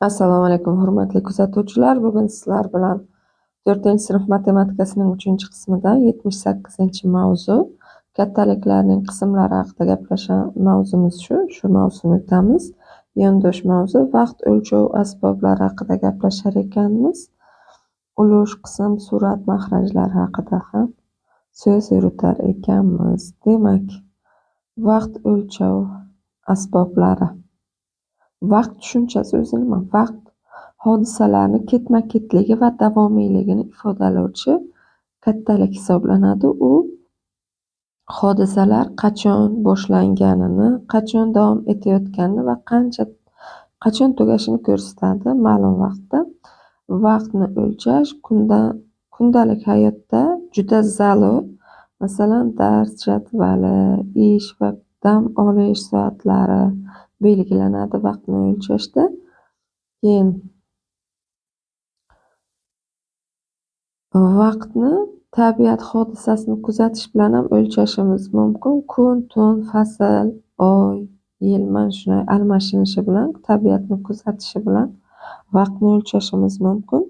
Assalomu alaykum, hurmatli kuzatuvchilar. Bugun sizlar bilan 4-sinf matematikasining 3-qismida 78-mavzu kattaliklarning qismlari haqida gaplashgan mavzumiz shu mavzuni o'tamiz. Yondosh mavzu vaqt o'lchov asboblari haqida gaplashar ekanmiz. Ulush, qism, surat, mahrajlar haqida ham so'z yuritar ekanmiz. Demak, vaqt o'lchov asboblari. Vaqt tushunchasi o'zi nima? Vaqt hodisalarni ketma-ketligi va davomiyligini ifodalovchi kattalik hisoblanadi. U hodisalar qachon boshlanganini, qachon davom etayotganini va qachon tugashini ko'rsatadi. Ma'lum vaqtda vaqtni o'lchash kundalik hayotda juda zarur. Masalan, dars jadvali, ish va dam olish soatlari belgilanadi vaqtni o'lchashda. Keyin vaqtni tabiat hodisasini kuzatish bilan ham o'lchashimiz mumkin. Kun, tun, fasl, oy, yil mana shunday almashinishi bilan, tabiatni kuzatishi bilan vaqtni o'lchashimiz mumkin.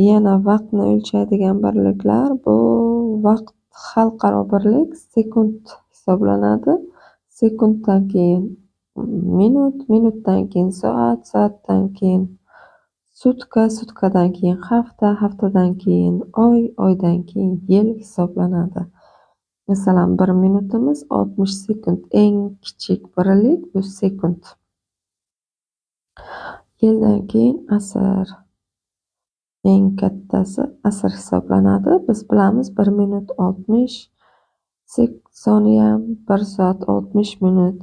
Yana vaqtni o'lchaydigan birliklar bu vaqt xalqaro birlik sekund hisoblanadi. Sekunddan keyin minut, minutdan keyin soat, soatdan keyin sutka, sutkadan keyin hafta, haftadan keyin oy, oydan keyin yil hisoblanadi. Masalan, 1 minutimiz 60 sekund. Eng kichik birlik bu sekund. Yildan keyin asr. Eng kattasi asr hisoblanadi. Biz bilamiz 1 minut 60 soniya, 1 soat 60 minut,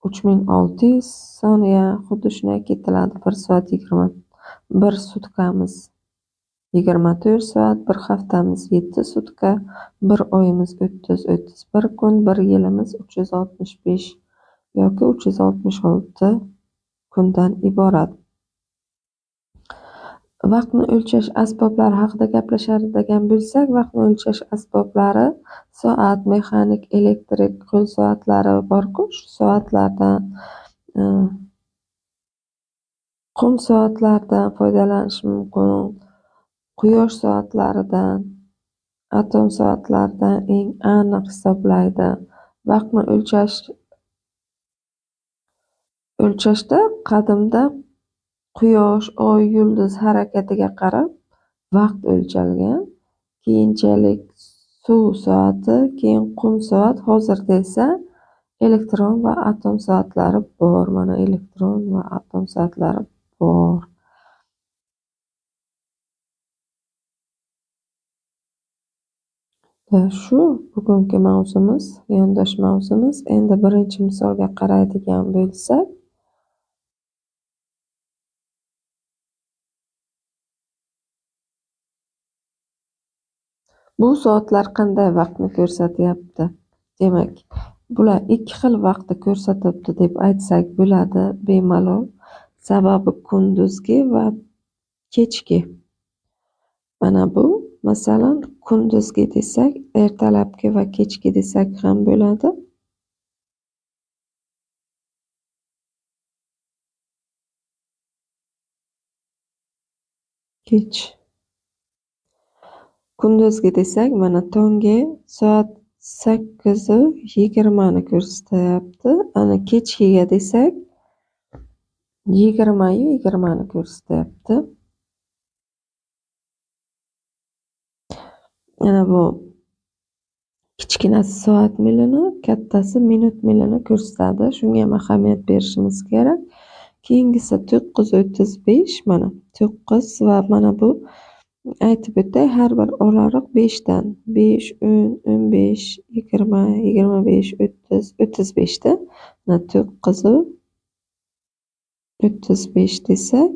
3600 soniya. Xuddi shunday ketiladi. 1 soat 20, 1 sutkamiz 24 soat, 1 haftamiz 7 sutka, 1 oyimiz 31 kun, 1 yilimiz 365 yoki 366 kundan iborat. Vaqtni o'lchash asboblari haqida gaplashadigan bo'lsak, vaqtni o'lchash asboblari soat, mexanik, elektrik qo'l soatlari bor-ku, shu soatlardan, qum soatlaridan foydalanish mumkin. Quyosh soatlaridan, atom soatlaridan eng aniq hisoblaydi. Vaqtni o'lchashda qadimda Quyosh, oy, yulduz harakatiga qarab vaqt o'lchalgan. Keyinchalik suv soati, keyin qum soat, hozirda esa elektron va atom soatlari bor. Mana elektron va atom soatlari bor. Shu bugungi mavzumiz, yondosh mavzumiz. Endi birinchi misolga qaraydigan bo'lsak, bu soatlar qanday vaqtni ko'rsatyapti? Demak, bular 2 xil vaqtni ko'rsatibdi deb aytsak bo'ladi bemalol. Sababi kunduzgi va kechki. Mana bu, masalan, kunduzgi desak, ertalabki va kechki desak ham bo'ladi. Kech. Kunduzgi desak, mana tongi soat 8:20 ni ko'rsatyapti. Ana kechkiga desak 20:20 ni ko'rsatyapti. Mana bu kichkinasi soat milini, kattasi minut milini ko'rsatadi. Shunga ham ahamiyat berishimiz kerak. Keyingisi 9:35, mana 9 va mana bu aytib o'tay, har bir oraliq 5 dan 5, 10, 15, 20, 25, 30, 35 da. Mana 9:35 desak,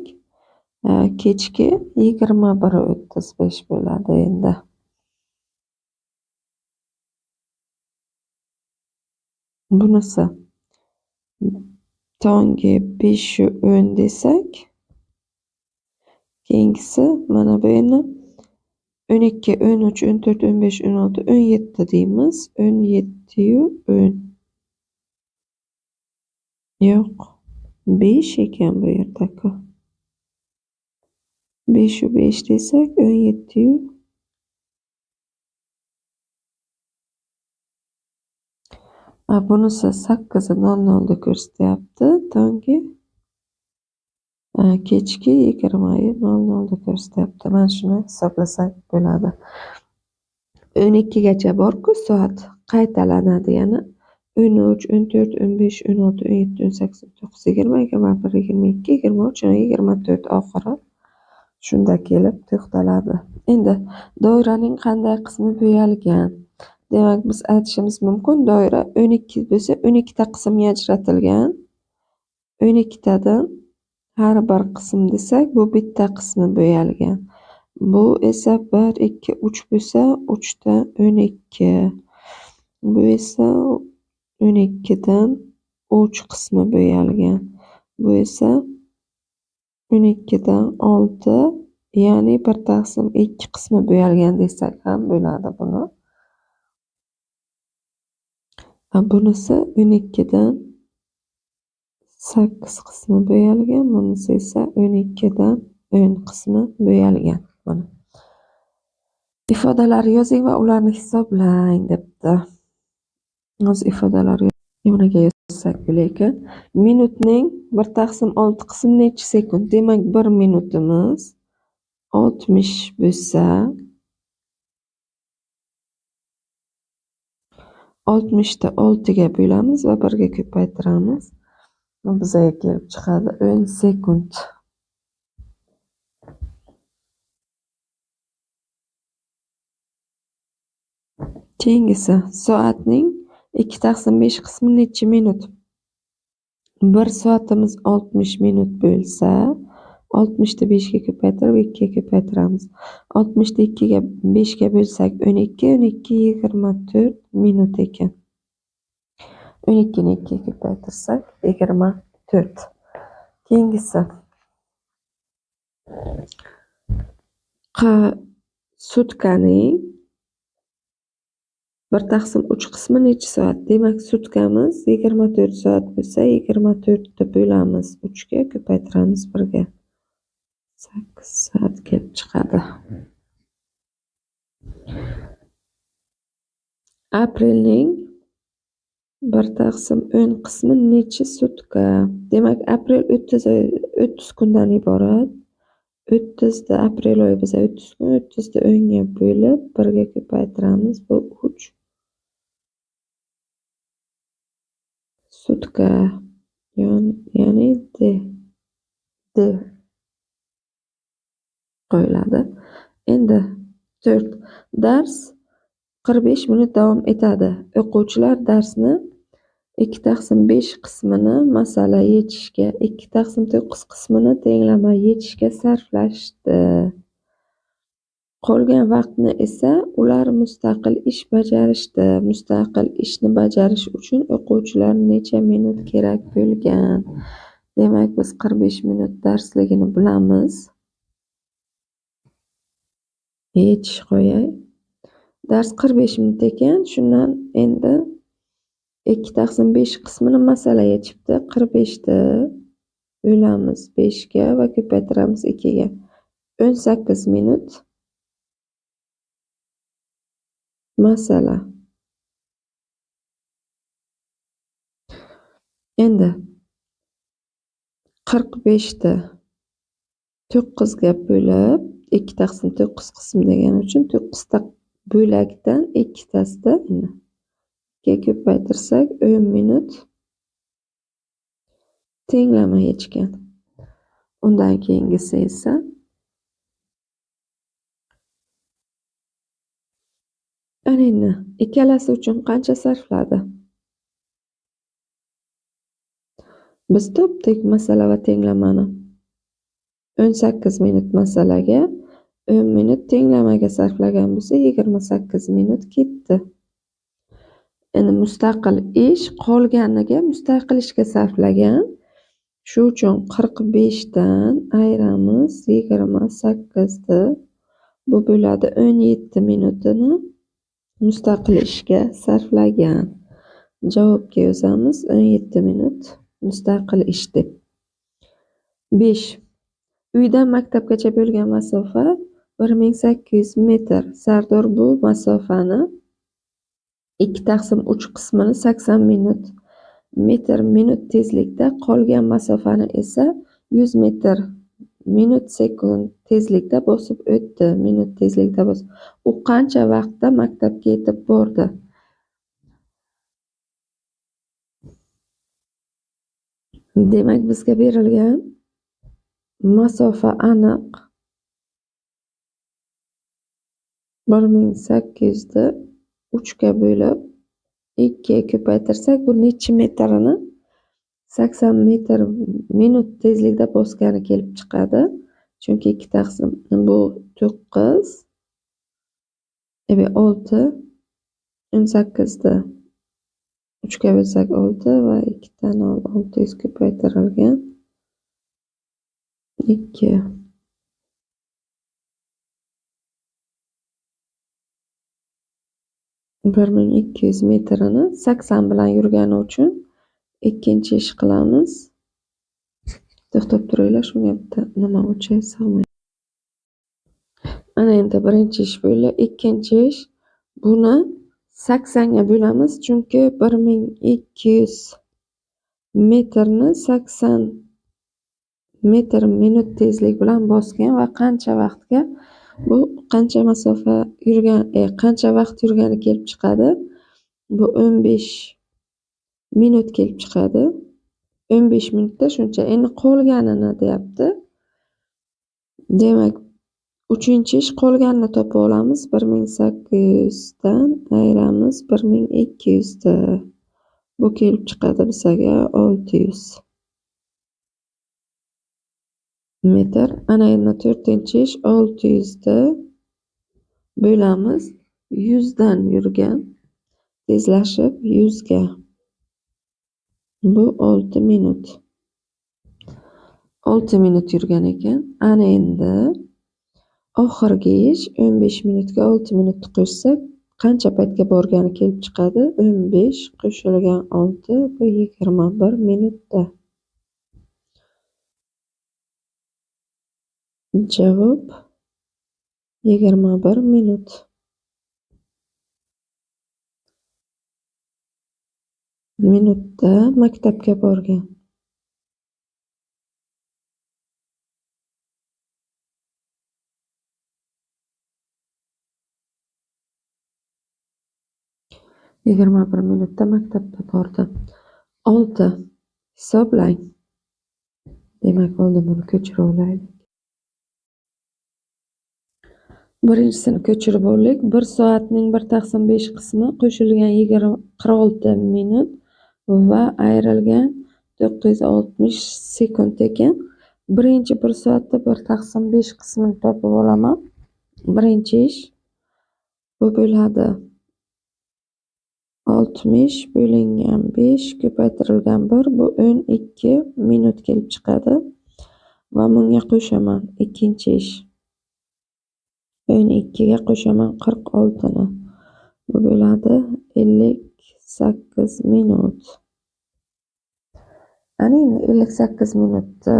kechki 21:35 bo'ladi endi. Bunisi tongi 5:10 desak, keyingisi mana bu endi 12, 13, 14, 15, 16, 17 deymiz. 17:10. Yo'q, 5 ekan bu yerda-ku. 5'u 5 desak 17'yu bunisi 8'i 00'da ko'rsatyapti. Tungi kechki 20'yi 00'da ko'rsatyapti. Mana shuni hisoblasak bo'ladi. 12gacha bor-ku soat qaytalanadi yana. 13, 14, 15, 16, 17, 18, 19, 20, 21, 22, 23, 24 oxiri shunda kelib to'xtaladi. Endi doiraning qanday qismi bo'yalgan? Demak, biz aytishimiz mumkin, doira 12 bo'lsa, 12 ta qismga ajratilgan. 12 tadan har bir qism desak, bu bitta qismi bo'yalgan. Bu esa 1, 2, 3 bo'lsa, 3 ta 12. Bu esa 12 dan 3 qismi bo'yalgan. Bu esa 12 dan 6, ya'ni 1 taqsim 2 qismi bo'yalgan desak ham bo'ladi buni. Bunisi 12 dan 8 qismi bo'yalgan, bunisi esa 12 dan 10 qismi bo'yalgan. Mana. Ifodalar yozing va ularni hisoblang debdi. O'z ifodalar yoniga yozsak bo'lar. Minutning 1 taqsim 6 qismi necha sekund? Demak, 1 minutimiz 60 bo'lsa, 60 ta 6 ga bo'lamiz va 1 ga ko'paytiramiz. Bizga kelib chiqadi 10 sekund. Keyingisi, soatning 2 taqsim 5 qismi necha minut? 1 soatimiz 60 minut bo'lsa, 60 ni 5 ga ko'paytirib 2 ga ko'paytiramiz. 60 ni 2 ga 5 ga bo'lsak 12, 12 24 minut ekan. 12 ni 2 ga ko'paytirsak 24. Keyingisi, sutkaning 1 taqsim 3 qismi necha soat? Demak, sutkamiz 24 soat bo'lsa, 24 ni bo'lamiz 3 ga, ko'paytiramiz 1 ga. 8 soat kelib chiqadi. Aprelning 1 taqsim 10 qismi necha sutka? Demak, aprel 30 kundan iborat. 30 da aprel oyi bo'lsa 30 kun, 30 da 10 ga bo'lib 1 ga ko'paytiramiz. Bu 3 sutka, ya'ni D qo'yiladi. Endi 4. Dars 45 minut davom etadi. O'quvchilar darsni 2 taqsim 5 qismini masala yechishga, 2 taqsim 9 qismini tenglama yechishga sarflashdi. Qolgan vaqtni esa ular mustaqil ish bajarishdi. Mustaqil ishni bajarish uchun o'quvchilar necha minut kerak bo'lgan? Demak, biz 45 minut darsligini bilamiz. Yechish qo'yay. Dars 45 minut ekan. Shundan endi 2 taqsim 5 qismini masala yechibdi. 45 ni bo'lamiz 5 ga va ko'paytiramiz 2 ga. 18 minut masala. Endi 45 ni 9 ga bo'lib 2 taqsim 9 qism degani uchun 9 ta bo'lakdan 2 tasida ga ko'paytirsak 10 minut tenglama yechgan. Undan keyingisi esa ana ikkalasi uchun qancha sarfladi? Biz topdik masala va tenglamani. 18 minut masalaga, 10 minut tenglamaga sarflagan bo'lsa, 28 minut ketdi. Endi mustaqil ish qolganiga mustaqil ishga sarflagan. Shu uchun 45 dan ayiramiz 28 ni. Bu bo'ladi 17 minutini mustaqil ishga sarflagan. Javobga yozamiz 17 minut mustaqil ish deb. 5. Uydan maktabgacha bo'lgan masofa 1800 metr. Sardor bu masofani 2/3 qismini 80 metr minut tezlikda, qolgan masofani esa 100 metr minut sekund tezlikda bosib o'tdi. Minut tezlikda bosib. U qancha vaqtda maktabga yetib bordi? Demak, bizga berilgan masofa aniq. 1800 ni 3 ga bo'lib 2 ga ko'paytirsak, bu necha metrini 80 metr minut tezlikda bosgani kelib chiqadi. Chunki 2 taqsim bu 9, 6, 18 ni 3 ga bo'lsak 6 va 2 dan 600 ko'paytirilgan 2. Bir ming 200 metrini 80 bilan yurgani uchun ikkinchi ish qilamiz. To'xtab turinglar, shunga bitta nima o'chay sig'maydi. Ana endi birinchi ish bo'ldi. Ikkinchi ish, buni 80 ga bo'lamiz, chunki 1200 metrni 80 metr minut tezlik bilan bosgan va qancha vaqtga, bu qancha masofa yurgan, qancha vaqt yurgani kelib chiqadi. Bu 15 minut kelib chiqadi. 15 minutda shuncha. Endi qolganini deyapti. Demak, uchinchi ish, qolganini topib olamiz. 1800 dan ayiramiz 1200 da. Bu kelib chiqadi bizga 600 metr. Ana endi to'rtinchi ish, 600 da bo'lamiz 100 dan yurgan, tezlashib 100 ga. Bu 6 minut. 6 minut yurgan ekan. Ana endi oxirgi ish, 15 minutga 6 minutni qo'shsak, qancha paytga borgani kelib chiqadi? 15 qo'shilgan 6, bu 21 minutda. Javob 21 minut. Minutda maktabga borgan. Yigirma bir minutda maktabga bordi. 6. Hisoblang. Demak, oldin buni ko'chirib olaylik. Birinchisini ko'chirib oldik. 1 soatning 1/5 qismi qo'shilgan 46 minut va ayrilgan 960 sekund ekan. Birinchi 1 soatda 1/5 qismini topib olaman. Birinchi ish bu bo'ladi 60 bo'lingan 5 ko'paytirilgan 1, bu 12 minut kelib chiqadi va bunga qo'shaman ikkinchi ish. 12 ga qo'shaman 46 ni. Bu bo'ladi 58 minut. Ana endi 58 minutda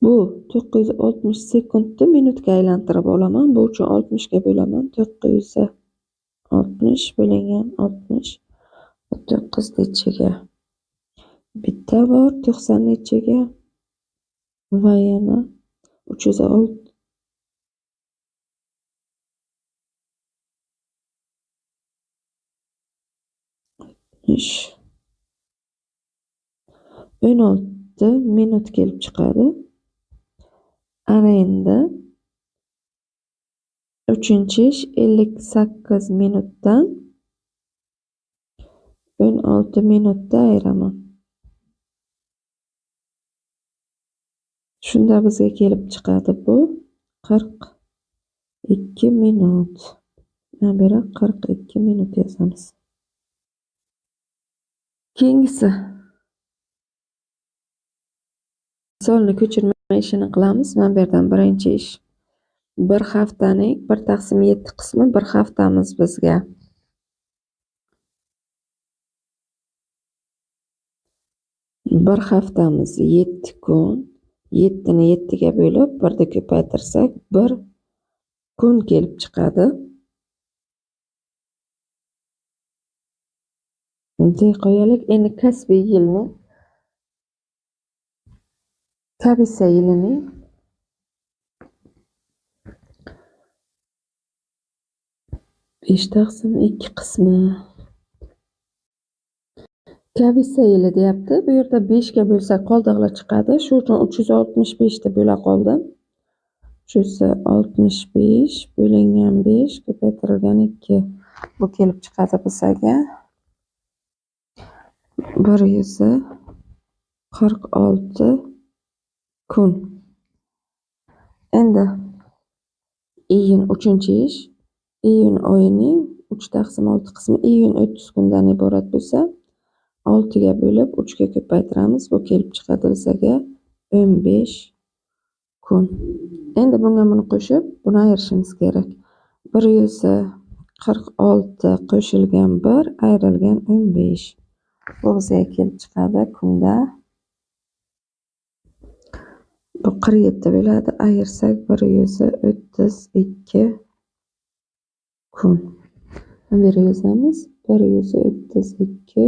bu 960 sekundni minutga aylantirib olaman. Bu uchun 60 ga bo'laman. 960 bo'lingan 60 9 nechaga? Bitta bor, 90 nechaga? Va yana 306 16 minut kelib chiqadi. Ana endi uchinchi ish 58 minutdan 16 minutda ayiraman. Shunda bizga kelib chiqadi bu 42 minut. Mana bu yerga 42 minut yozamiz. Keyingisi misolni ko'chirma ishini qilamiz. Mana bu yerdan birinchi ish. Bir haftaning 1/7 qismi bir haftamiz bizga. Bir haftamiz 7 kun. 7ni 7ga bo'lib 1da ko'paytirsak 1 kun kelib chiqadi. Bunday qo'yaylik. Endi kasbiy yilni kabisa yilining 5/2 qismi. Kabisa yili deyapti. Bu yerda 5 ga bo'lsak qoldiqlar chiqadi. Shu uchun 365 deb bo'la qoldim. 365 bo'lingan 5 ko'paytirilgan 2. Bu kelib chiqadi bizga 146 kun. Endi iyun 3-ish. Iyun oyining 3/6 qismi iyun 30 kundan iborat bo'lsa, 6 ga bo'lib 3 ga ko'paytiramiz. Bu kelib chiqadi bizga 15 kun. Endi bunga buni qo'shib, buni ayirishimiz kerak. 146 qo'shilgan 1 ayrilgan 15. Bu bizga kelib chiqadi kunda. Bu 47 bo'ladi. Ayirsak 132 kun. Bu yerga yozamiz. 132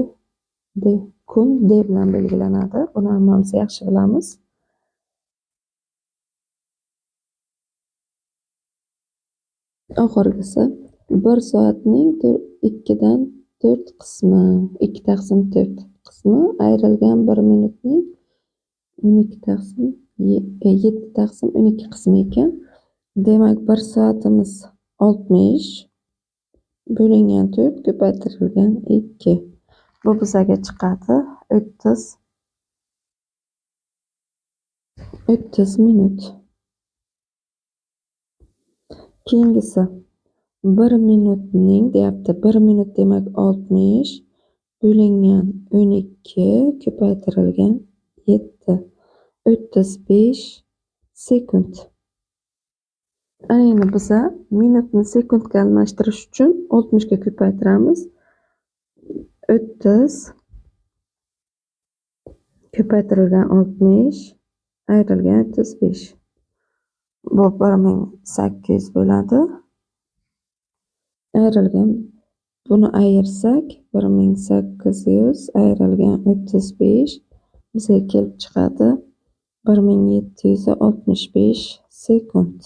kun D bilan belgilanadi. Buni hammamiz yaxshi bilamiz. Oxirgisi 1 soatning 2 dan 4 qismi, 2/4 qismi ayrilgan 1 minutning 7/12 qismi ekan. Demak, 1 soatimiz 60 bo'lingan 4 ko'paytirilgan 2. Bu bizga chiqadi 30 minut. Keyingisi 1 minutning deyapti. 1 minut demak 60 bo'lingan 12 ko'paytirilgan 7. 35 sekund. Ana endi biz minutni sekundga almashtirish uchun 60 ga ko'paytiramiz. 30 ko'paytirilgan 60 ayrilgan 35. Bu 1800 bo'ladi. Ayrilgan buni ayirsak 1800 ayrilgan 35 bizga kelib chiqadi 1765 sekund.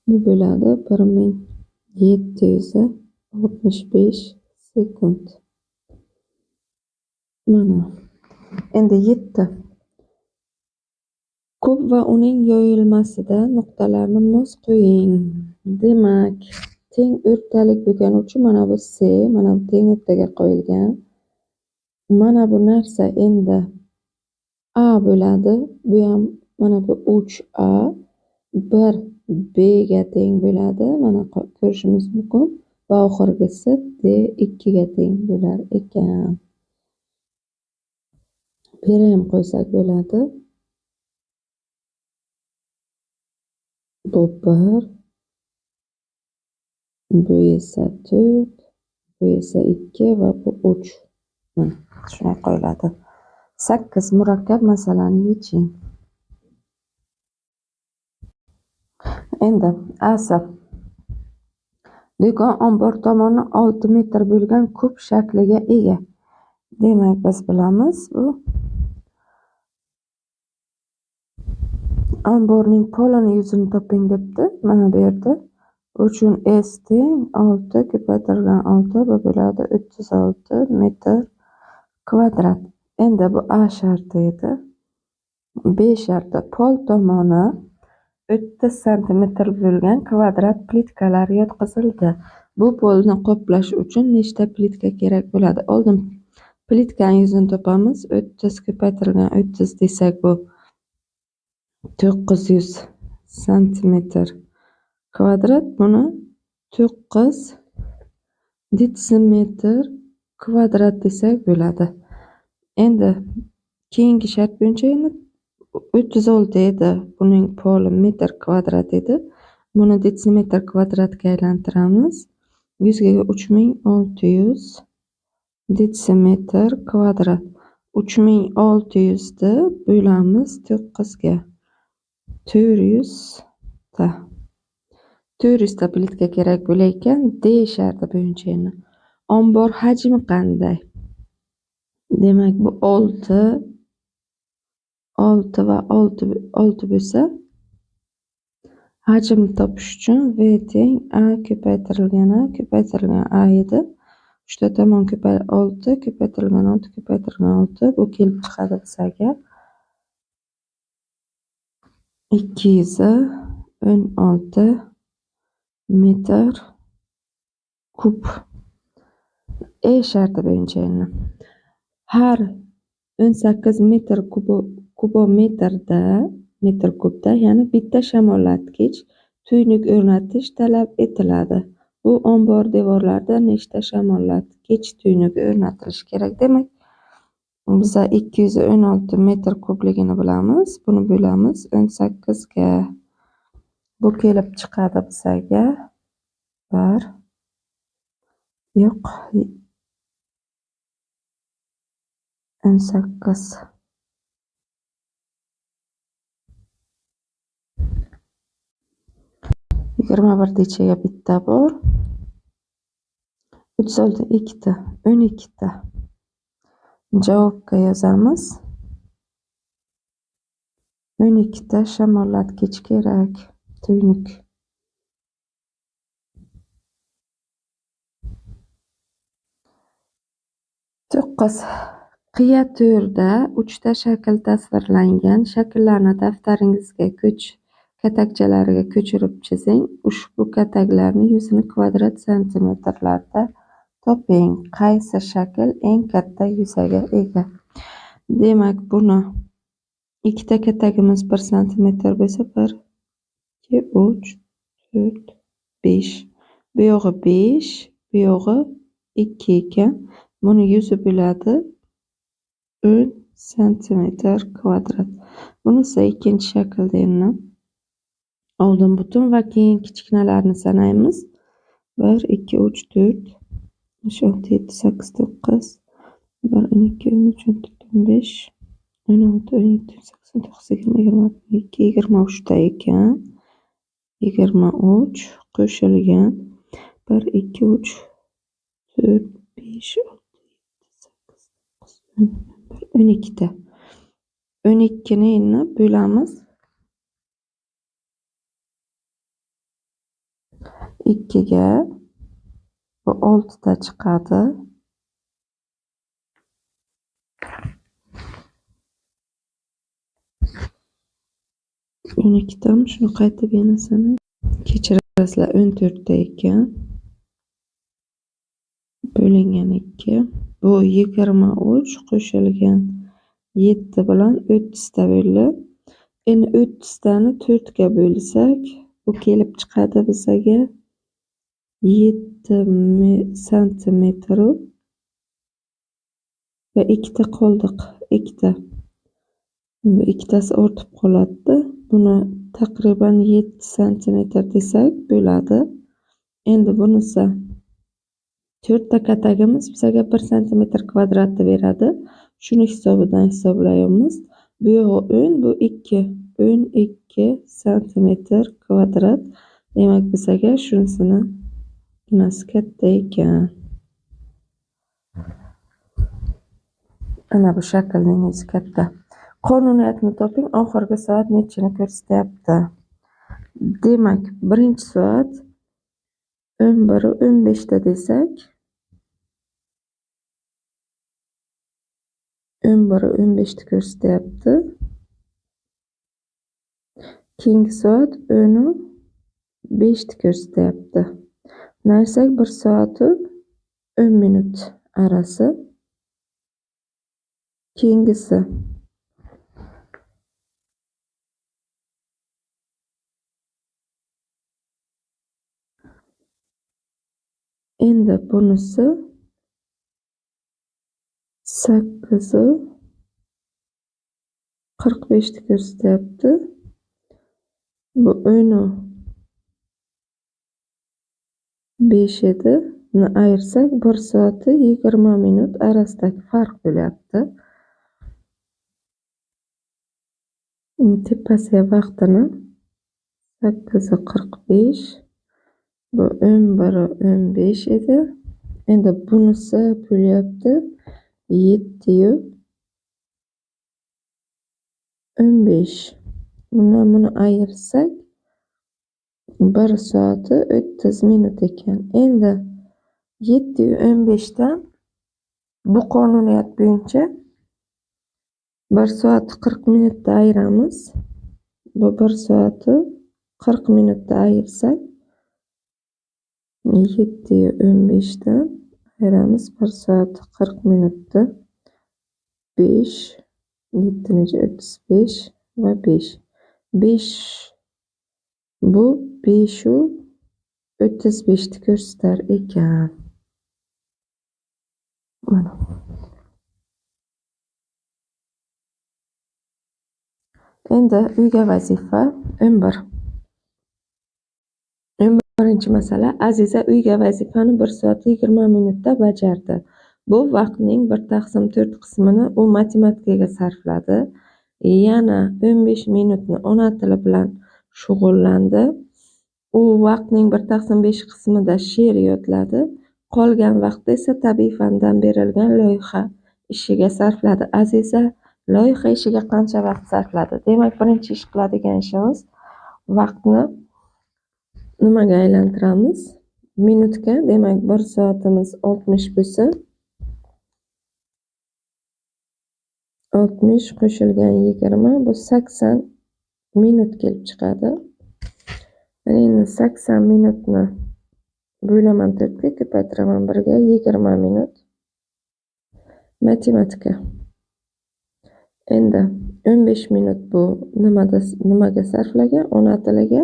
Bu bo'ladi 1765 sekund. Mana. Endi 7. Kub va uning yoyilmasida nuqtalarni mos qo'ying. Demak, teng o'rtalik bo'lgani uchun mana bu C, mana bu teng o'rtaga qo'yilgan. Mana bu narsa endi A bo'ladi. Bu ham mana bu 3A 1B ga teng bo'ladi. Mana ko'rishimiz mumkin. Va oxirgisi D 2 ga teng bo'lar ekan. Bu yerga ham qo'ysak bo'ladi. Bu 1, bu esa 4, bu esa 2 va bu 3. Shunday qo'yiladi. 8 murakkab masalani yeching. Endi A'si. Do'kon ombor tomoni 6 metr bo'lgan kub shakliga ega. Demak, biz bilamiz bu omborning polini yuzini toping debdi. Mana bu yerda. Uchun S teng 6 ko'paytirilgan 6 bu bo'ladi 36 metr kvadrat. Endi bu A sharti edi. B sharti pol tomoni 30 santimetr bo'lgan kvadrat plitkalar yotqizildi. Bu polni qoplash uchun nechta plitka kerak bo'ladi? Oldin plitkaning yuzini topamiz. 30 ko'paytirilgan 30 desak bu 900 santimetr kvadrat. Buni 9 detsimetr kvadrat desak bo'ladi. Endi keyingi shart bo'yicha 36 edi. Buning poli metr kvadrat edi. Buni detsimetr kvadratga aylantiramiz. 100 ga 3600 detsimetr kvadrat. 3600 ni bo'lamiz 9 ga. 400 ta. 400 ta plitka kerak bo'lar ekan, deyishardi bo'yinchani. Ombor hajmi qanday? Demak, bu 6 va 6 bo'lsa, hajmni topish uchun V teng A ko'paytirilgan A edi. 3 tomon 6 ko'paytirilgan 6 bu kelib chiqadi bizga 216 metr kub. Sharti bo'yicha har 18 metr kubometrda metr kubda, ya'ni bitta shamollatgich tuynuk o'rnatish talab etiladi. Bu ombor devorlarida nechta shamollatgich tuynugi o'rnatilishi kerak? Demak, biz 216 metr kubligini bilamiz. Buni bo'lamiz 18 ga. Bu kelib chiqadi bizga 18 21 dechaga bitta bor. 36 ikkita 12 ta. Javobga yozamiz. 12 ta shamollatgich kerak. Tuynuk. 9. Qiya to'rda 3 ta shakl tasvirlangan. Shakllarni daftaringizga katakchalariga ko'chirib chizing. Ushbu kataklarning yuzini kvadrat santimetrlarda toping. Qaysi shakl eng katta yuzaga ega? Demak, buni ikkita katagimiz 1 santimetr bo'lsa, 1 2 3 4 5. Bu yog'i 5, bu yog'i 2 ekan. Buni yuzi bo'ladi 10 santimetr kvadrat. Bunisi ikkinchi shaklda endi. Oldin butun va keyin kichkinalarni sanaymiz. 1 2 3 4 5 6 7 8 9 1 2 3 4 5 16 17 18 19 20 23 ta ekan. 23 qo'shilgan 1 2 3 4 5 12 ta. 12 ni endi bo'lamiz 2 ga. Bu 6 ta chiqadi. O'n ikkitami? Shuni qaytib yana sanay. Kechirasizlar, 14 ta ekan. Bo'lingan 2. Bu 23 qo'shilgan 7 bilan 30 ta bo'ldi. Endi 30 tani 4 ga bo'lsak, bu kelib chiqadi bizga 7 santimetr va 2 ta qoldiq. 2 ta. Bu ikkitasi ortib qoladi. Buni taqriban 7 santimetr desak bo'ladi. Endi bunisi 4 ta katagimiz bizga 1 santimetr kvadratni beradi. Shuni hisobidan hisoblaymiz. Bu yog'i 10, bu 2. 12 santimetr kvadrat. Demak, bizga shunisini nimasi katta ekan. Ana bu shaklning o'zi katta. Qonuniyatni toping. Oxirgi soat nechini ko'rsatyapti? Demak, birinchi soat 11:15 ta desak, 11:15 ta ko'rsatyapti. Keyingi soat 10:05 ta ko'rsatyapti. Narsak 1 soat 10 minut arasi. Keyingisi endi bunisi 8:45 ta ko'rsatyapti. Bu 10:05 edi. Buni ayirsak 1 soat 20 minut arasidagi farq bo'lyapti. tepasiga vaqtini 8:45, bu 11:15 edi. Endi bunisi bo'lyapti 7:15. Bundan buni ayirsak 1 soati 30 minut ekan. Endi 7:15 dan bu qonuniyat bo'yicha 1 soat 40 minutda ayiramiz. Bu 1 soati 40 minutda ayirsak 7:15 dan ayiramiz 1 soat 40 minutda 5, 7-35 va 5. 5 bu 5:35 ni ko'rsatar ekan. Mana. Endi uyga vazifa 11. 11-masala. Aziza uyga vazifani 1 soat 20 minutda bajardi. Bu vaqtning 1/4 qismini u matematikaga sarfladi. Yana 15 minutni ona tili bilan shug'ullandi. U vaqtning 1/5 qismida she'r yodladi. Qolgan vaqtda esa tabiiy fandan berilgan loyiha ishiga sarfladi. Aziza loyiha ishiga qancha vaqt sarfladi? Demak, birinchi ish qiladigan ishimiz vaqtni nimaga aylantiramiz? Minutga. Demak, 1 soatimiz 60 bo'lsa, 60 qo'shilgan 20 bu 80 minut kelib chiqadi. Endi 80 minutni bo'laman 4 ga, ko'paytiraman 1 ga, 20 minut. Matematika. Endi 15 minut bu nimaga sarflagan? Ona tiliga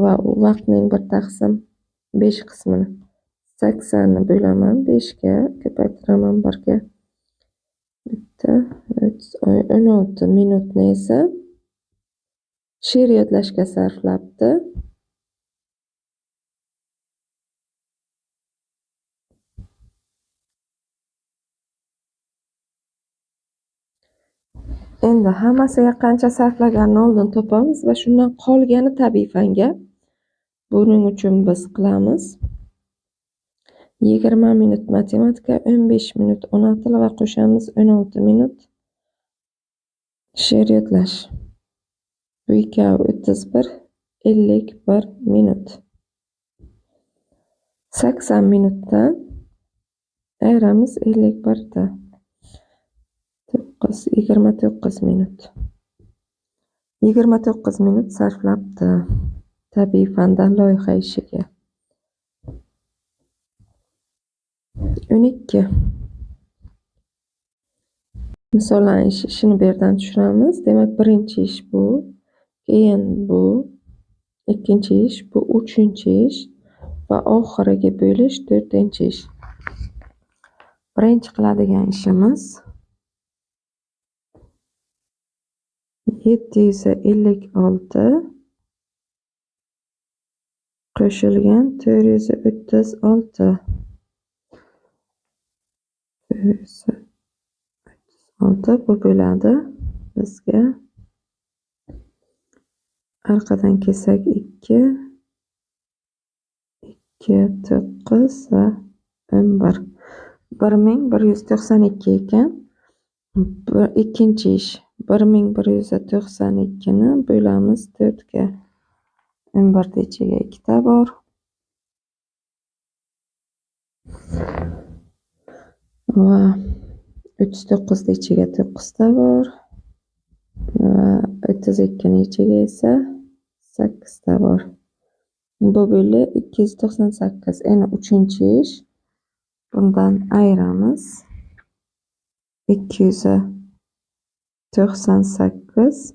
va vaqtning 1/5 qismini 80 ni bo'laman 5 ga, ko'paytiraman 1 ga. Bitta 16 minutni esa she'r yodlashga sarflabdi. Endi hammasiga qancha sarflaganini oldin topamiz va shundan qolgani tabiiy fanga. Buning uchun biz qilamiz 20 minut matematika, 15 minut ona tili va qo'shamiz 16 minut she'r yodlash. Bu 2 31, 51 minut. 80 minutdan ayiramiz 51 da 29 minut. 29 minut sarflabdi tabiiy fandan loyiha ishiga. 12. Misollanish ishini bu yerdan tushiramiz. Demak, birinchi ish bu, keyin bu, ikkinchi ish bu, uchinchi ish va oxirgi bo'lish 4-ish. Birinchi qiladigan ishimiz 756 qo'shilgan 436. 436 bu bo'ladi bizga orqadan kelsak 2, 9 va 11. 1192 ekan. Ikkinchi ish 1192 ni bo'lamiz 4 ga. 11 ichiga 2 ta bor. Va 39 ichiga 9 ta bor. Va 32 ichiga esa 8 ta bor. Bu bo'ldi 298. Endi uchinchi ish. Bundan ayiramiz. 298